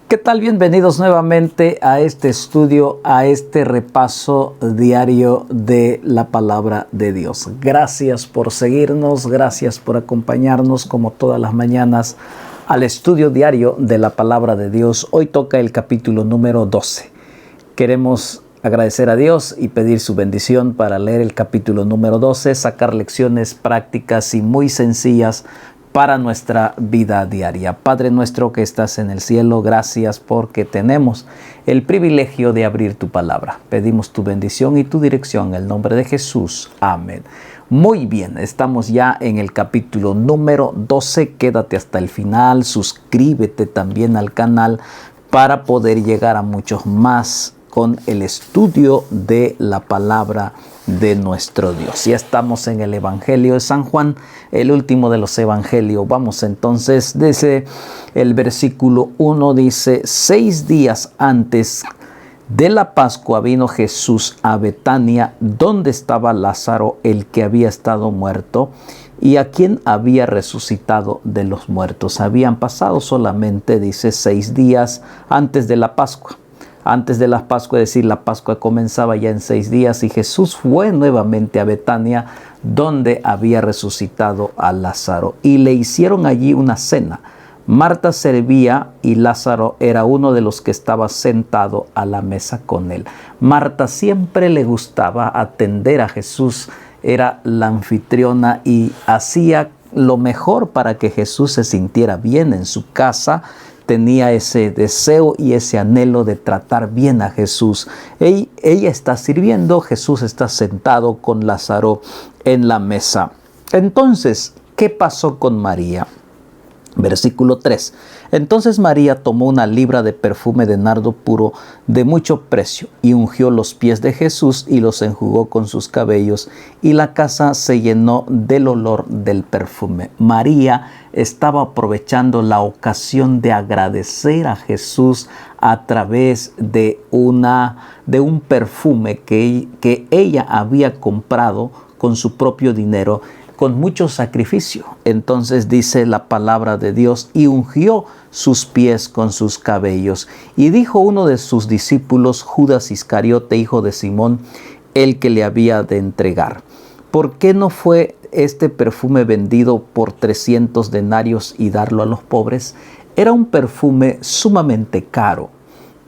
¿Qué tal? Bienvenidos nuevamente a este estudio, a este repaso diario de la palabra de Dios. Gracias por seguirnos, gracias por acompañarnos como todas las mañanas al estudio diario de la palabra de Dios. Hoy toca el capítulo número 12. Queremos agradecer a Dios y pedir su bendición para leer el capítulo número 12, sacar lecciones prácticas y muy sencillas para nuestra vida diaria. Padre nuestro que estás en el cielo, gracias porque tenemos el privilegio de abrir tu palabra. Pedimos tu bendición y tu dirección en el nombre de Jesús. Amén. Muy bien, estamos ya en el capítulo número 12. Quédate hasta el final, suscríbete también al canal para poder llegar a muchos más con el estudio de la palabra de nuestro Dios. Ya estamos en el Evangelio de San Juan, el último de los evangelios. Vamos entonces desde el versículo 1, dice: 6 días antes de la Pascua vino Jesús a Betania, donde estaba Lázaro, el que había estado muerto, y a quien había resucitado de los muertos. Habían pasado solamente, dice, 6 días antes de la Pascua. Antes de la Pascua, es decir, la Pascua comenzaba ya en 6 días y Jesús fue nuevamente a Betania, donde había resucitado a Lázaro, y le hicieron allí una cena. Marta servía y Lázaro era uno de los que estaba sentado a la mesa con él. Marta siempre le gustaba atender a Jesús, era la anfitriona y hacía lo mejor para que Jesús se sintiera bien en su casa. Tenía ese deseo y ese anhelo de tratar bien a Jesús. Ella está sirviendo, Jesús está sentado con Lázaro en la mesa. Entonces, ¿qué pasó con María? Versículo 3. Entonces María tomó una libra de perfume de nardo puro de mucho precio y ungió los pies de Jesús y los enjugó con sus cabellos, y la casa se llenó del olor del perfume. María estaba aprovechando la ocasión de agradecer a Jesús a través de un perfume que ella había comprado con su propio dinero, con mucho sacrificio. Entonces dice la palabra de Dios: y ungió sus pies con sus cabellos. Y dijo uno de sus discípulos, Judas Iscariote, hijo de Simón, el que le había de entregar: ¿por qué no fue este perfume vendido por 300 denarios y darlo a los pobres? Era un perfume sumamente caro,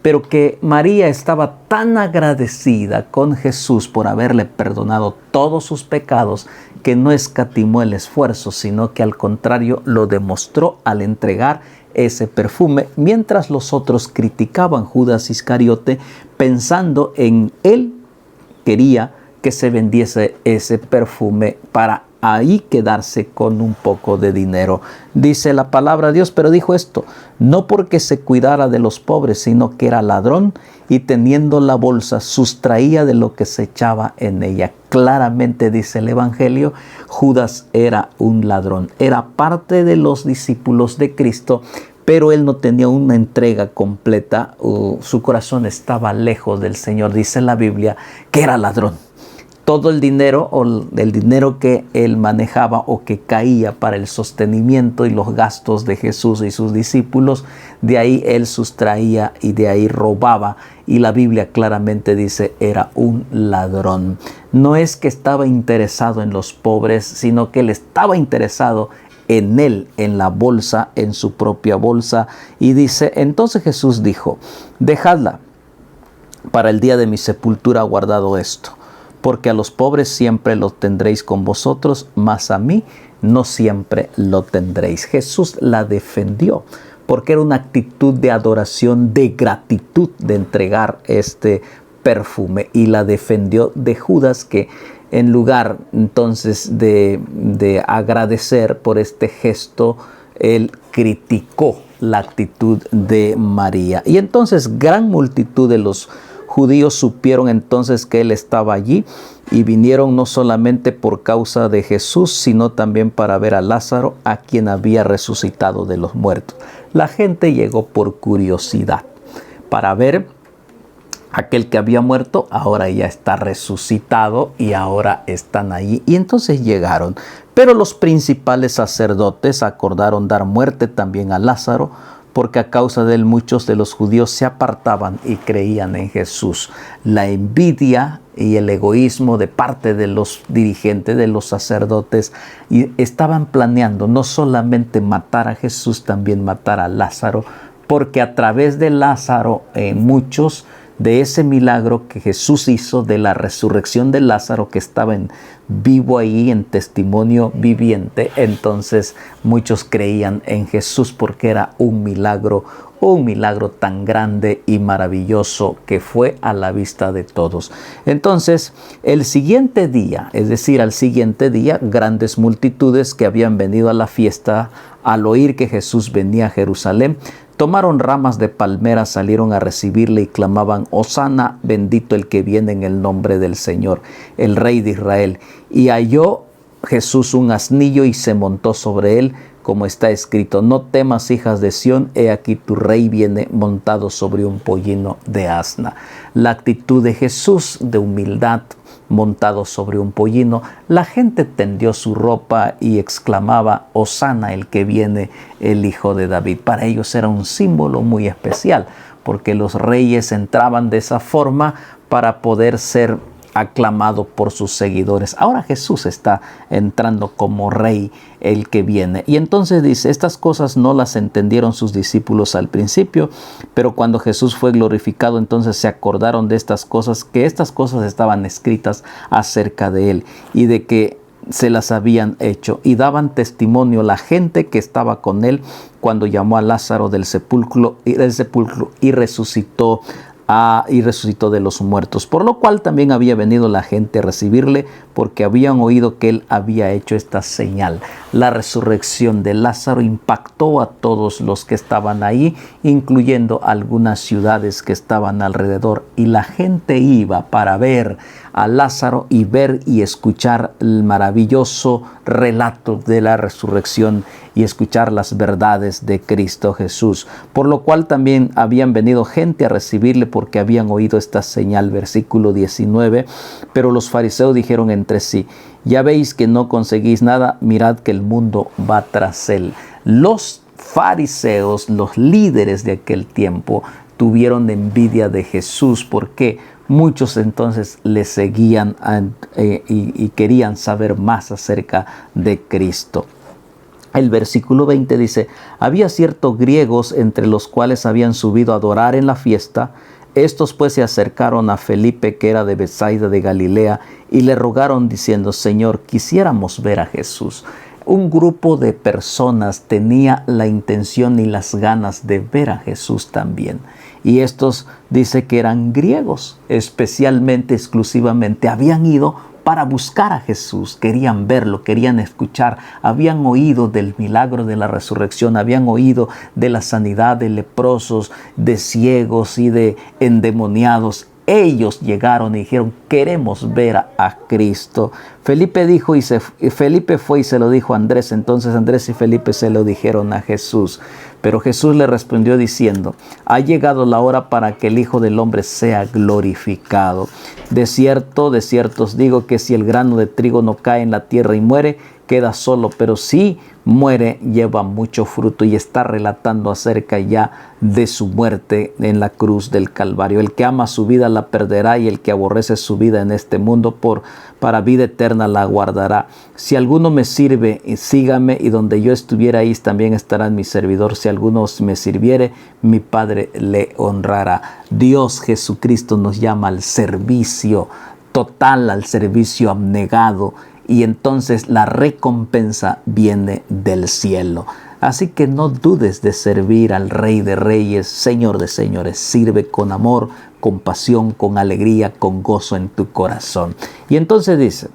pero que María estaba tan agradecida con Jesús por haberle perdonado todos sus pecados, que no escatimó el esfuerzo, sino que al contrario lo demostró al entregar ese perfume, mientras los otros criticaban a Judas Iscariote, pensando en él quería que se vendiese ese perfume para ahí quedarse con un poco de dinero. Dice la palabra de Dios: pero dijo esto no porque se cuidara de los pobres, sino que era ladrón, y teniendo la bolsa sustraía de lo que se echaba en ella. Claramente dice el Evangelio, Judas era un ladrón, era parte de los discípulos de Cristo, pero él no tenía una entrega completa. Su corazón estaba lejos del Señor. Dice la Biblia que era ladrón. Todo el dinero, o el dinero que él manejaba o que caía para el sostenimiento y los gastos de Jesús y sus discípulos, de ahí él sustraía y de ahí robaba. Y la Biblia claramente dice: era un ladrón. No es que estaba interesado en los pobres, sino que él estaba interesado en él, en la bolsa, en su propia bolsa. Y dice: entonces Jesús dijo: dejadla, para el día de mi sepultura guardado esto. Porque a los pobres siempre lo tendréis con vosotros, mas a mí no siempre lo tendréis. Jesús la defendió porque era una actitud de adoración, de gratitud, de entregar este perfume, y la defendió de Judas, que en lugar entonces de agradecer por este gesto, él criticó la actitud de María. Y entonces gran multitud de los judíos supieron entonces que él estaba allí, y vinieron no solamente por causa de Jesús, sino también para ver a Lázaro, a quien había resucitado de los muertos. La gente llegó por curiosidad para ver aquel que había muerto, ahora ya está resucitado y ahora están allí. Y entonces llegaron. Pero los principales sacerdotes acordaron dar muerte también a Lázaro, porque a causa de él muchos de los judíos se apartaban y creían en Jesús. La envidia y el egoísmo de parte de los dirigentes, de los sacerdotes, y estaban planeando no solamente matar a Jesús, también matar a Lázaro, porque a través de Lázaro muchos de ese milagro que Jesús hizo, de la resurrección de Lázaro, que estaba vivo ahí en testimonio viviente, entonces muchos creían en Jesús porque era un milagro tan grande y maravilloso que fue a la vista de todos. Entonces, el siguiente día, es decir, al siguiente día, grandes multitudes que habían venido a la fiesta al oír que Jesús venía a Jerusalén, tomaron ramas de palmera, salieron a recibirle y clamaban: Hosana, bendito el que viene en el nombre del Señor, el Rey de Israel. Y halló Jesús un asnillo y se montó sobre él, como está escrito: no temas, hijas de Sión, he aquí tu rey viene montado sobre un pollino de asna. La actitud de Jesús de humildad, montado sobre un pollino. La gente tendió su ropa y exclamaba: Hosana, el que viene, el Hijo de David. Para ellos era un símbolo muy especial, porque los reyes entraban de esa forma para poder ser aclamado por sus seguidores. Ahora Jesús está entrando como rey, el que viene. Y entonces dice: estas cosas no las entendieron sus discípulos al principio, pero cuando Jesús fue glorificado, entonces se acordaron de estas cosas, que estas cosas estaban escritas acerca de él y de que se las habían hecho, y daban testimonio la gente que estaba con él cuando llamó a Lázaro del sepulcro y resucitó de los muertos, por lo cual también había venido la gente a recibirle, porque habían oído que él había hecho esta señal. La resurrección de Lázaro impactó a todos los que estaban ahí, incluyendo algunas ciudades que estaban alrededor, y la gente iba para ver a Lázaro y ver y escuchar el maravilloso relato de la resurrección y escuchar las verdades de Cristo Jesús, por lo cual también habían venido gente a recibirle porque habían oído esta señal. Versículo 19, pero los fariseos dijeron entre sí: ya veis que no conseguís nada, mirad que el mundo va tras él. Los fariseos, los líderes de aquel tiempo, tuvieron envidia de Jesús. ¿Por qué? Muchos entonces le seguían y querían saber más acerca de Cristo. El versículo 20 dice: había ciertos griegos entre los cuales habían subido a adorar en la fiesta. Estos pues se acercaron a Felipe, que era de Betsaida de Galilea, y le rogaron diciendo: Señor, quisiéramos ver a Jesús. Un grupo de personas tenía la intención y las ganas de ver a Jesús también. Y estos dice que eran griegos, especialmente, exclusivamente, habían ido para buscar a Jesús, querían verlo, querían escuchar, habían oído del milagro de la resurrección, habían oído de la sanidad de leprosos, de ciegos y de endemoniados. Ellos llegaron y dijeron: queremos ver a Cristo. Felipe dijo Felipe fue y se lo dijo a Andrés. Entonces Andrés y Felipe se lo dijeron a Jesús. Pero Jesús le respondió diciendo: ha llegado la hora para que el Hijo del Hombre sea glorificado. De cierto os digo que si el grano de trigo no cae en la tierra y muere, queda solo, pero si muere, lleva mucho fruto. Y está relatando acerca ya de su muerte en la cruz del Calvario. El que ama su vida la perderá, y el que aborrece su vida en este mundo para vida eterna la guardará. Si alguno me sirve, sígame, y donde yo estuviera, ahí también estará mi servidor. Si alguno me sirviere, mi Padre le honrará. Dios Jesucristo nos llama al servicio total, al servicio abnegado, y entonces la recompensa viene del cielo. Así que no dudes de servir al Rey de Reyes, Señor de Señores. Sirve con amor, con pasión, con alegría, con gozo en tu corazón. Y entonces dice: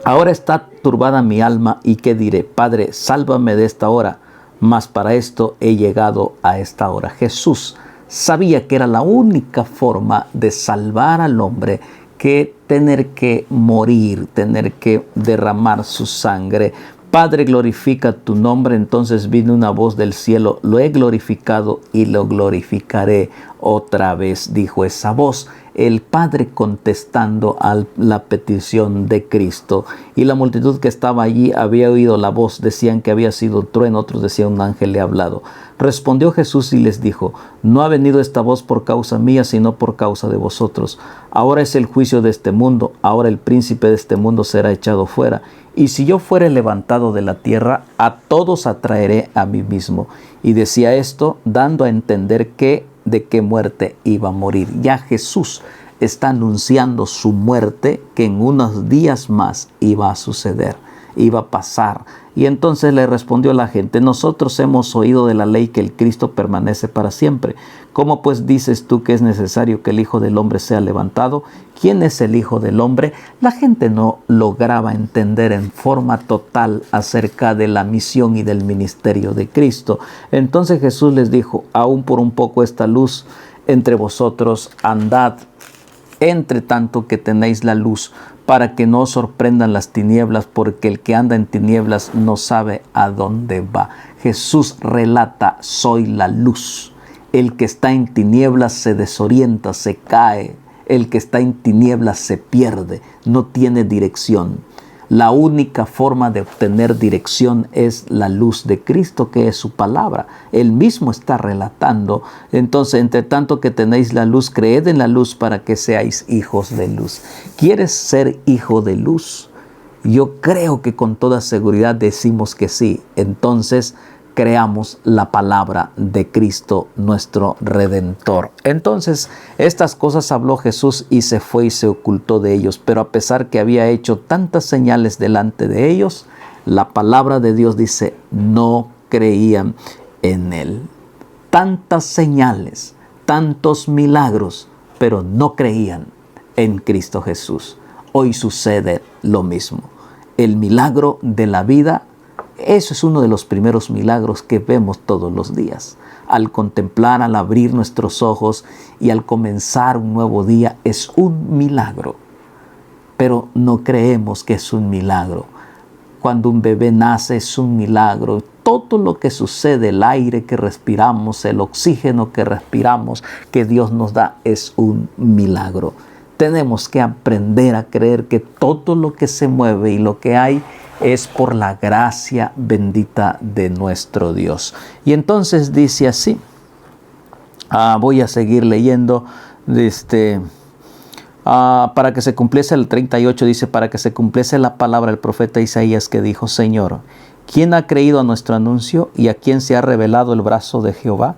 ahora está turbada mi alma, ¿y qué diré? Padre, sálvame de esta hora, mas para esto he llegado a esta hora. Jesús sabía que era la única forma de salvar al hombre, que tener que morir, tener que derramar su sangre. Padre, glorifica tu nombre. Entonces vino una voz del cielo: lo he glorificado y lo glorificaré otra vez, dijo esa voz. el Padre contestando a la petición de Cristo. Y la multitud que estaba allí había oído la voz, decían que había sido un trueno, otros decían un ángel le ha hablado. Respondió Jesús y les dijo: no ha venido esta voz por causa mía, sino por causa de vosotros. Ahora es el juicio de este mundo, ahora el príncipe de este mundo será echado fuera. Y si yo fuere levantado de la tierra, a todos atraeré a mí mismo. Y decía esto dando a entender de qué muerte iba a morir. Ya Jesús está anunciando su muerte, que en unos días más iba a suceder, iba a pasar. Y entonces le respondió la gente: nosotros hemos oído de la ley que el Cristo permanece para siempre. ¿Cómo pues dices tú que es necesario que el Hijo del Hombre sea levantado? ¿Quién es el Hijo del Hombre? La gente no lograba entender en forma total acerca de la misión y del ministerio de Cristo. Entonces Jesús les dijo: aún por un poco esta luz entre vosotros, andad entre tanto que tenéis la luz, para que no os sorprendan las tinieblas, porque el que anda en tinieblas no sabe a dónde va. Jesús relata: soy la luz. El que está en tinieblas se desorienta, se cae. El que está en tinieblas se pierde, no tiene dirección. La única forma de obtener dirección es la luz de Cristo, que es su palabra. Él mismo está relatando. Entonces, entre tanto que tenéis la luz, creed en la luz para que seáis hijos de luz. ¿Quieres ser hijo de luz? Yo creo que con toda seguridad decimos que sí. Entonces, creamos la palabra de Cristo, nuestro Redentor. Entonces, estas cosas habló Jesús y se fue y se ocultó de ellos. Pero a pesar que había hecho tantas señales delante de ellos, la palabra de Dios dice: no creían en él. Tantas señales, tantos milagros, pero no creían en Cristo Jesús. Hoy sucede lo mismo. El milagro de la vida, eso es uno de los primeros milagros que vemos todos los días. Al contemplar, al abrir nuestros ojos y al comenzar un nuevo día, es un milagro. Pero no creemos que es un milagro. Cuando un bebé nace es un milagro. Todo lo que sucede, el aire que respiramos, el oxígeno que respiramos, que Dios nos da, es un milagro. Tenemos que aprender a creer que todo lo que se mueve y lo que hay es por la gracia bendita de nuestro Dios. Y entonces dice así, voy a seguir leyendo, para que se cumpliese el 38, dice: para que se cumpliese la palabra del profeta Isaías, que dijo: Señor, ¿quién ha creído a nuestro anuncio y a quién se ha revelado el brazo de Jehová?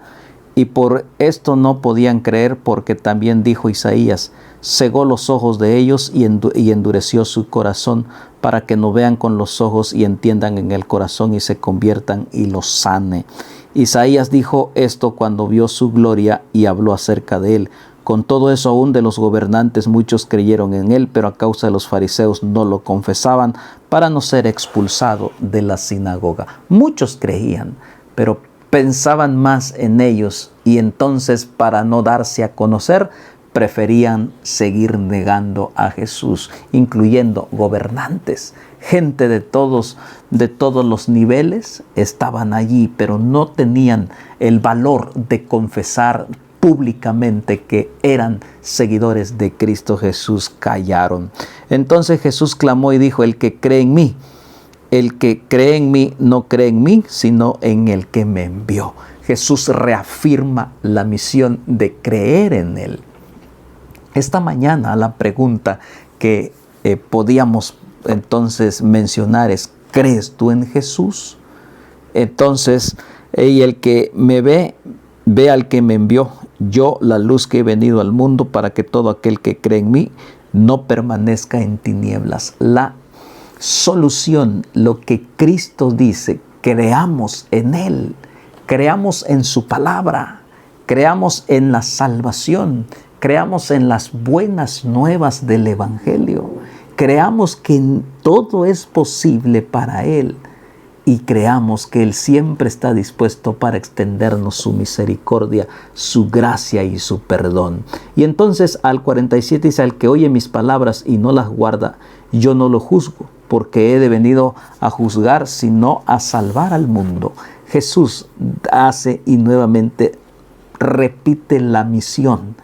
Y por esto no podían creer, porque también dijo Isaías: cegó los ojos de ellos y endureció su corazón, para que no vean con los ojos y entiendan en el corazón y se conviertan y los sane. Isaías dijo esto cuando vio su gloria y habló acerca de él. Con todo eso, aún de los gobernantes muchos creyeron en él, pero a causa de los fariseos no lo confesaban, para no ser expulsado de la sinagoga. Muchos creían, pero pensaban más en ellos, y entonces, para no darse a conocer, preferían seguir negando a Jesús, incluyendo gobernantes. Gente de todos los niveles estaban allí, pero no tenían el valor de confesar públicamente que eran seguidores de Cristo Jesús. Callaron. Entonces Jesús clamó y dijo: el que cree en mí, el que cree en mí no cree en mí, sino en el que me envió. Jesús reafirma la misión de creer en él. Esta mañana la pregunta que podíamos entonces mencionar es: ¿crees tú en Jesús? Entonces, y el que me ve, ve al que me envió. Yo, la luz que he venido al mundo, para que todo aquel que cree en mí no permanezca en tinieblas. La solución, lo que Cristo dice: creamos en él, creamos en su palabra, creamos en la salvación, creamos en las buenas nuevas del Evangelio, creamos que todo es posible para él, y creamos que él siempre está dispuesto para extendernos su misericordia, su gracia y su perdón. Y entonces al 47 dice: al que oye mis palabras y no las guarda, yo no lo juzgo, porque he venido a juzgar, sino a salvar al mundo. Jesús hace y nuevamente repite la misión.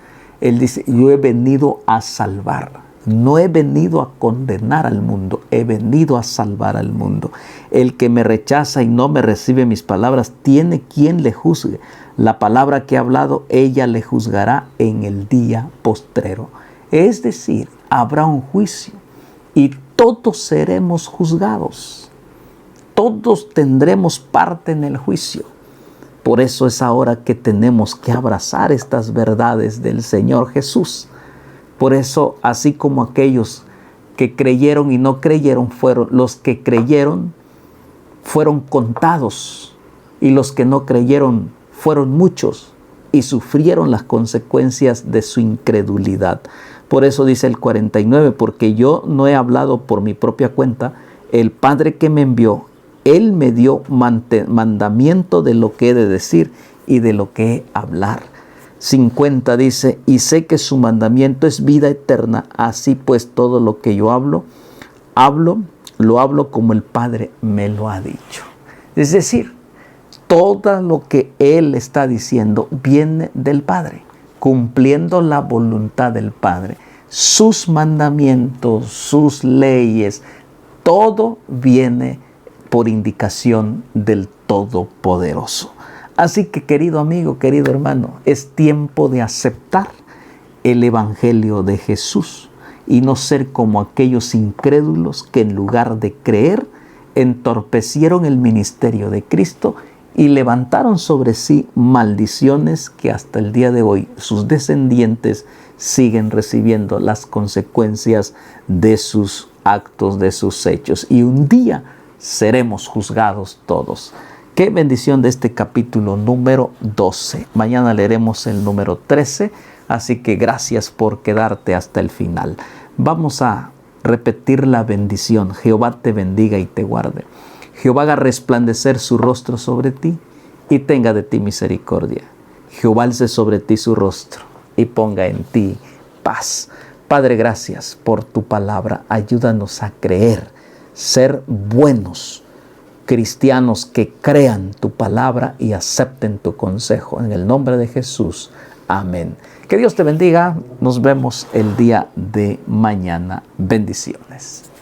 Él dice, yo he venido a salvar. No he venido a condenar al mundo, he venido a salvar al mundo. El que me rechaza y no me recibe mis palabras, tiene quien le juzgue. La palabra que he hablado, ella le juzgará en el día postrero. Es decir, habrá un juicio y todos seremos juzgados. Todos tendremos parte en el juicio. Por eso es ahora que tenemos que abrazar estas verdades del Señor Jesús. Por eso, así como aquellos que creyeron y no creyeron, fueron los que creyeron, fueron contados, y los que no creyeron fueron muchos y sufrieron las consecuencias de su incredulidad. Por eso dice el 49, porque yo no he hablado por mi propia cuenta, el Padre que me envió, Él me dio mandamiento de lo que he de decir y de lo que he de hablar. 50 dice, y sé que su mandamiento es vida eterna, así pues todo lo que yo hablo lo hablo como el Padre me lo ha dicho. Es decir, todo lo que Él está diciendo viene del Padre, cumpliendo la voluntad del Padre. Sus mandamientos, sus leyes, todo viene por indicación del Todopoderoso. Así que, querido amigo, querido hermano, es tiempo de aceptar el Evangelio de Jesús y no ser como aquellos incrédulos que en lugar de creer, entorpecieron el ministerio de Cristo y levantaron sobre sí maldiciones que hasta el día de hoy sus descendientes siguen recibiendo las consecuencias de sus actos, de sus hechos. Y un día seremos juzgados todos. Qué bendición de este capítulo número 12. Mañana leeremos el número 13, así que gracias por quedarte hasta el final. Vamos a repetir la bendición. Jehová te bendiga y te guarde. Jehová haga resplandecer su rostro sobre ti y tenga de ti misericordia. Jehová alce sobre ti su rostro y ponga en ti paz. Padre, gracias por tu palabra. Ayúdanos a creer, ser buenos cristianos que crean tu palabra y acepten tu consejo. En el nombre de Jesús. Amén. Que Dios te bendiga. Nos vemos el día de mañana. Bendiciones.